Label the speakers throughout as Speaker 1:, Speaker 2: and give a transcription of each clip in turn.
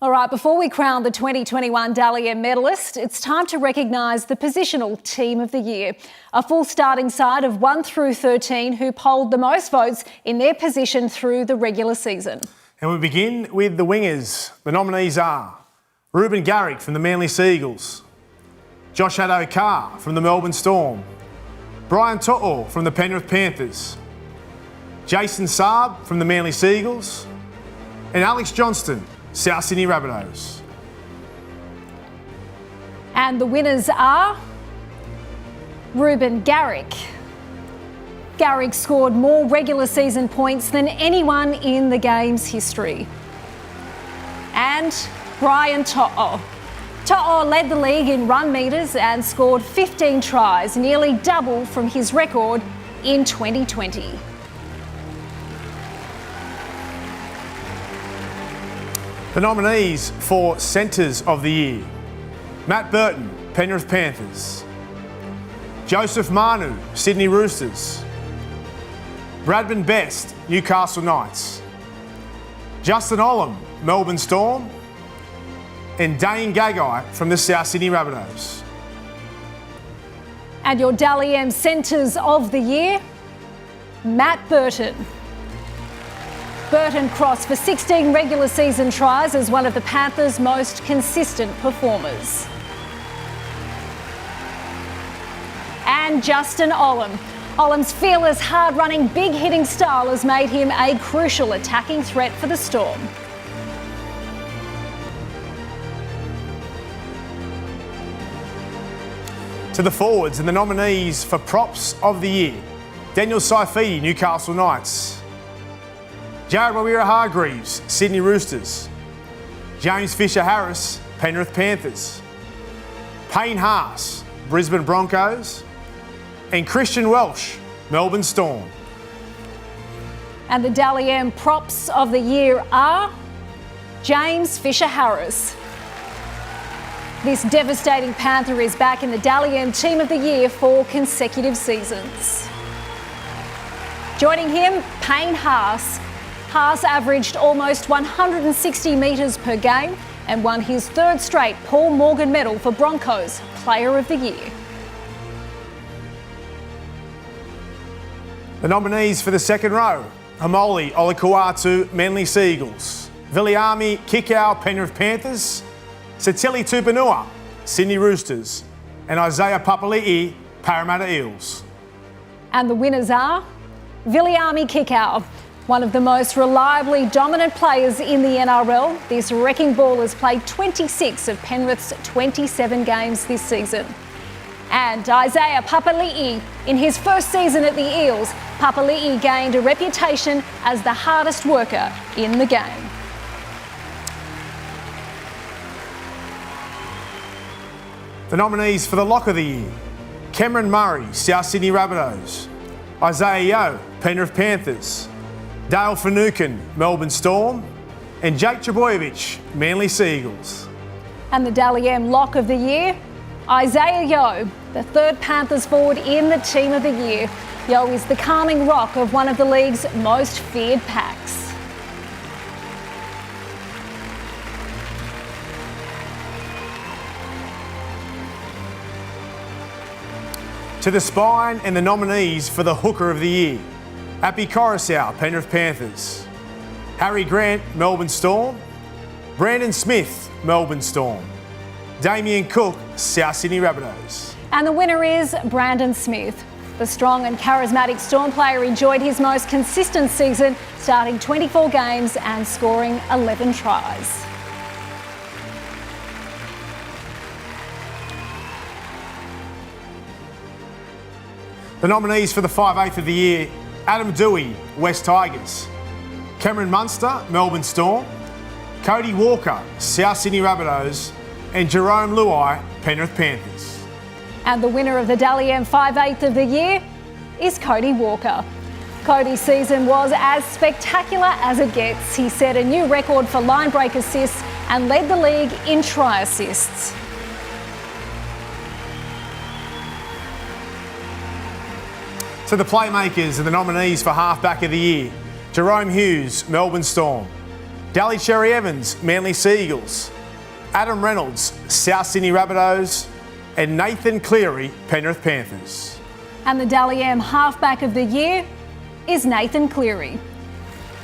Speaker 1: All right, before we crown the 2021 Dally M medalist, it's time to recognise the positional team of the year. A full starting side of 1 through 13 who polled the most votes in their position through the regular season.
Speaker 2: And we begin with the wingers. The nominees are Ruben Garrick from the Manly Sea Eagles, Josh Addo-Carr from the Melbourne Storm, Brian To'o from the Penrith Panthers, Jason Saab from the Manly Sea Eagles, and Alex Johnston, South Sydney Rabbitohs.
Speaker 1: And the winners are Ruben Garrick. Garrick scored more regular season points than anyone in the game's history. And Brian To'o. To'o led the league in run metres and scored 15 tries, nearly double from his record in 2020.
Speaker 2: The nominees for Centres of the Year: Matt Burton, Penrith Panthers, Joseph Manu, Sydney Roosters, Bradman Best, Newcastle Knights, Justin Olam, Melbourne Storm, and Dane Gagai from the South Sydney Rabbitohs.
Speaker 1: And your Dally M Centres of the Year: Matt Burton. Burton crossed for 16 regular season tries as one of the Panthers' most consistent performers. And Justin Olam. Olam's fearless, hard-running, big-hitting style has made him a crucial attacking threat for the Storm.
Speaker 2: To the forwards and the nominees for Props of the Year: Daniel Saifiti, Newcastle Knights, Jared Waerea-Hargreaves, Sydney Roosters, James Fisher-Harris, Penrith Panthers, Payne Haas, Brisbane Broncos, and Christian Welch, Melbourne Storm.
Speaker 1: And the Dally M Props of the Year are James Fisher-Harris. This devastating Panther is back in the Dally M Team of the Year for consecutive seasons. Joining him, Payne Haas. Haas averaged almost 160 metres per game and won his third straight Paul Morgan medal for Broncos Player of the Year.
Speaker 2: The nominees for the second row: Hamoli Olakau'atu, Manly Sea Eagles, Viliami Kikau, Penrith Panthers, Satili Tupanua, Sydney Roosters, and Isaiah Papali'i, Parramatta Eels.
Speaker 1: And the winners are Viliami Kikau. One of the most reliably dominant players in the NRL, this wrecking ball has played 26 of Penrith's 27 games this season. And Isaiah Papali'i, in his first season at the Eels, Papali'i gained a reputation as the hardest worker in the game.
Speaker 2: The nominees for the Lock of the Year: Cameron Murray, South Sydney Rabbitohs, Isaiah Yeo, Penrith Panthers, Dale Finucane, Melbourne Storm, and Jake Trbojevic, Manly Sea Eagles.
Speaker 1: And the Dally M Lock of the Year: Isaiah Yeo, the third Panthers forward in the Team of the Year. Yeo is the calming rock of one of the league's most feared packs.
Speaker 2: To the spine and the nominees for the Hooker of the Year: Api Koroisau, Penrith Panthers, Harry Grant, Melbourne Storm, Brandon Smith, Melbourne Storm, Damien Cook, South Sydney Rabbitohs.
Speaker 1: And the winner is Brandon Smith. The strong and charismatic Storm player enjoyed his most consistent season, starting 24 games and scoring 11 tries.
Speaker 2: The nominees for the 5/8 of the Year: Adam Doueihi, West Tigers, Cameron Munster, Melbourne Storm, Cody Walker, South Sydney Rabbitohs, and Jerome Luai, Penrith Panthers.
Speaker 1: And the winner of the Dally M 5/8 of the Year is Cody Walker. Cody's season was as spectacular as it gets. He set a new record for line break assists and led the league in try assists.
Speaker 2: To the playmakers and the nominees for Halfback of the Year: Jerome Hughes, Melbourne Storm, Daly Cherry Evans, Manly Sea Eagles. Adam Reynolds, South Sydney Rabbitohs. And Nathan Cleary, Penrith Panthers.
Speaker 1: And the Dally M Halfback of the Year is Nathan Cleary.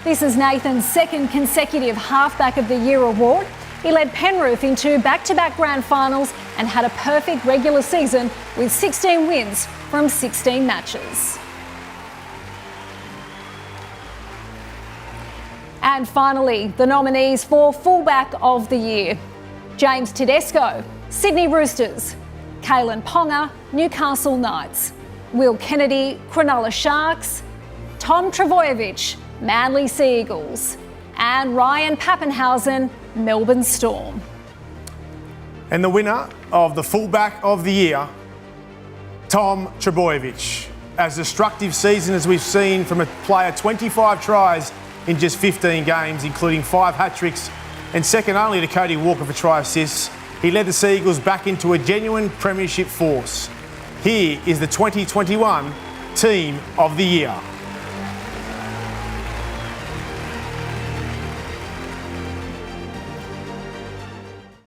Speaker 1: This is Nathan's second consecutive Halfback of the Year award. He led Penrith into back-to-back grand finals and had a perfect regular season with 16 wins from 16 matches. And finally, the nominees for Fullback of the Year. James Tedesco, Sydney Roosters. Kalen Ponga, Newcastle Knights. Will Kennedy, Cronulla Sharks. Tom Trbojevic, Manly Sea Eagles. And Ryan Papenhuyzen, Melbourne Storm.
Speaker 2: And the winner of the Fullback of the Year, Tom Trbojevic. As destructive season as we've seen from a player, 25 tries in just 15 games, including 5 hat-tricks, and second only to Cody Walker for try assists, he led the Sea Eagles back into a genuine premiership force. Here is the 2021 Team of the Year.